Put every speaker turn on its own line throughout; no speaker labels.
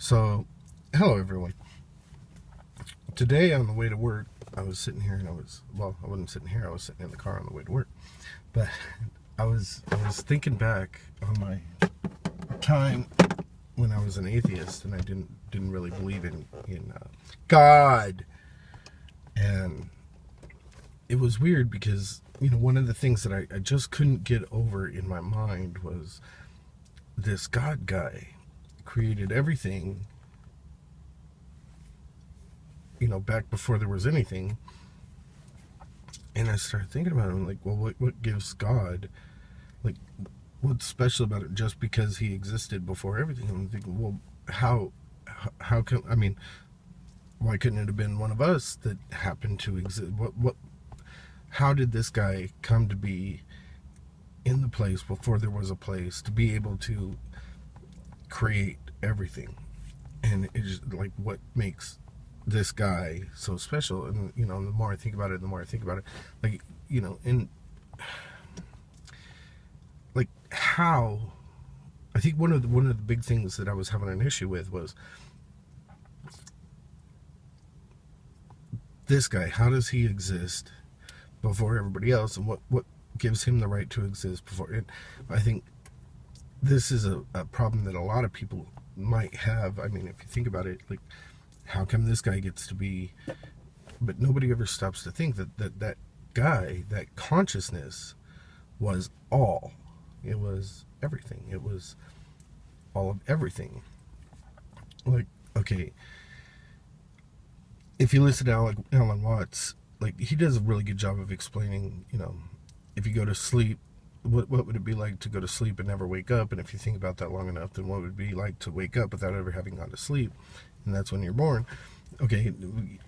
So, hello everyone. Today on the way to work, I was sitting here and I wasn't sitting here, I was sitting in the car on the way to work. But I was thinking back on my time when I was an atheist and I didn't really believe in God. And it was weird because, one of the things that I just couldn't get over in my mind was this God guy created everything, back before there was anything. And I started thinking about it. I'm like, well, what gives God, like, what's special about it just because he existed before everything? I'm thinking, well, how come, why couldn't it have been one of us that happened to exist? How did this guy come to be in the place before there was a place to be able to create everything? And it's just like, what makes this guy so special? And the more I think about it, like, and like, how I think one of the big things that I was having an issue with was this guy. How does he exist before everybody else, and what gives him the right to exist before it? I think this is a problem that a lot of people might have. If you think about it, like, how come this guy gets to be, but nobody ever stops to think that guy, that consciousness, was all. It was everything. It was all of everything. Like, okay, if you listen to Alan Watts, like, he does a really good job of explaining, if you go to sleep, what would it be like to go to sleep and never wake up? And if you think about that long enough, then what would it be like to wake up without ever having gone to sleep? And that's when you're born. Okay,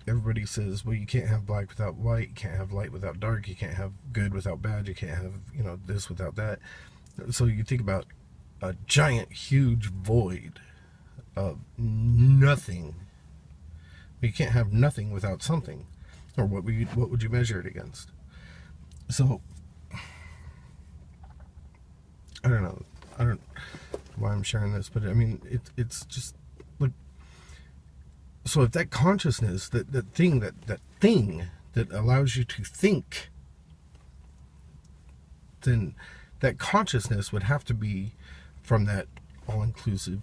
everybody says, well, you can't have black without white, you can't have light without dark, you can't have good without bad, you can't have, this without that. So you think about a giant, huge void of nothing. You can't have nothing without something. Or what would you measure it against? So, I don't know. I don't know why I'm sharing this, but it's just like, so if that consciousness, that thing that allows you to think, then that consciousness would have to be from that all-inclusive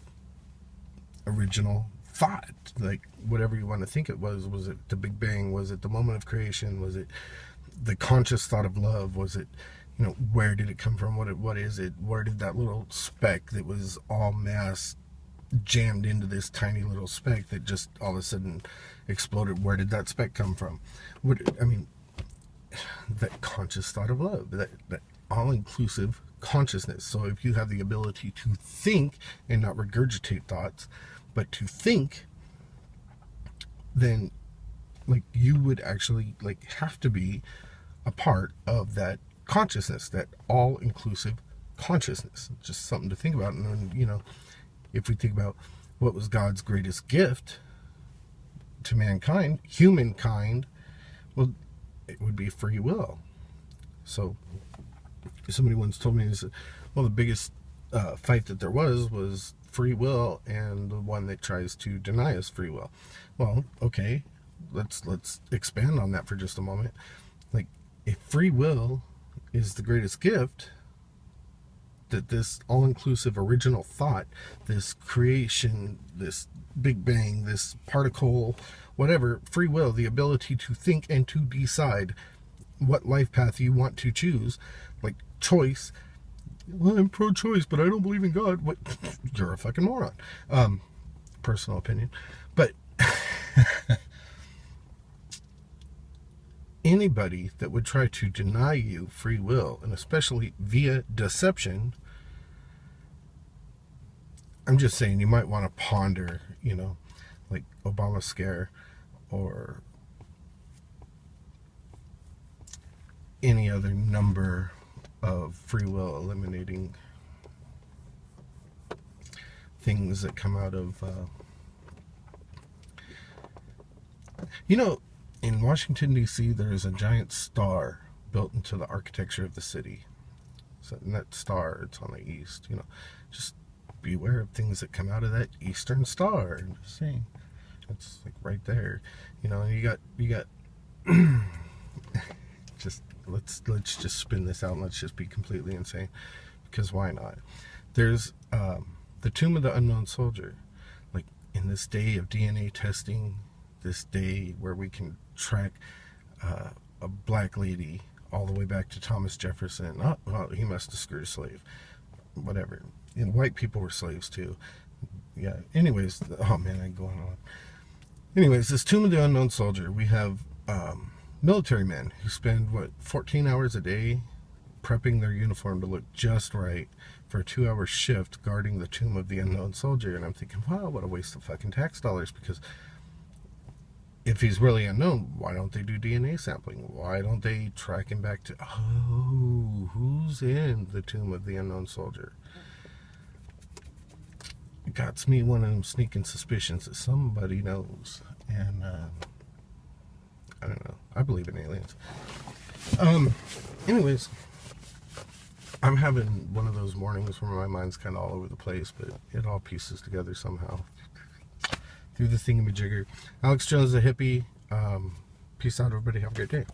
original thought. Like, whatever you want to think it was it the Big Bang? Was it the moment of creation? Was it the conscious thought of love? Was it, where did it come from? What is it? Where did that little speck that was all mass jammed into this tiny little speck that just all of a sudden exploded? Where did that speck come from? That conscious thought of love, that all-inclusive consciousness. So if you have the ability to think and not regurgitate thoughts, but to think, then, like, you would actually, like, have to be a part of that consciousness, that all-inclusive consciousness. Just something to think about. And then, if we think about what was God's greatest gift to mankind, humankind, well, it would be free will. So somebody once told me, well, the biggest fight that there was free will and the one that tries to deny us free will. Well, okay, let's expand on that for just a moment. Like, if free will is the greatest gift, that this all-inclusive original thought, this creation, this Big Bang, this particle, whatever, free will, the ability to think and to decide what life path you want to choose, like choice. Well, I'm pro-choice, but I don't believe in God. What? You're a fucking moron. Personal opinion. But anybody that would try to deny you free will, and especially via deception, I'm just saying, you might want to ponder, like Obamacare or any other number of free will eliminating things that come out of, in Washington, D.C., there is a giant star built into the architecture of the city. So, and that star, it's on the east, just beware of things that come out of that eastern star. I'm just saying, it's like right there, you know. And you got just let's just spin this out and let's just be completely insane, because why not? There's the tomb of the unknown soldier. Like, in this day of DNA testing, this day where we can track a black lady all the way back to Thomas Jefferson. Oh, well, he must have screwed a slave. Whatever. And white people were slaves too. Yeah. Anyways, oh man, I'm going on. Anyways, this tomb of the unknown soldier, we have military men who spend 14 hours a day prepping their uniform to look just right for a 2-hour shift guarding the tomb of the unknown soldier. And I'm thinking, wow, what a waste of fucking tax dollars, because if he's really unknown, why don't they do DNA sampling? Why don't they track him back to, oh, who's in the tomb of the unknown soldier? It got me one of them sneaking suspicions that somebody knows. And I don't know. I believe in aliens. Anyways, I'm having one of those mornings where my mind's kind of all over the place, but it all pieces together somehow through the thingamajigger. Alex Jones, the hippie. Peace out, everybody. Have a great day.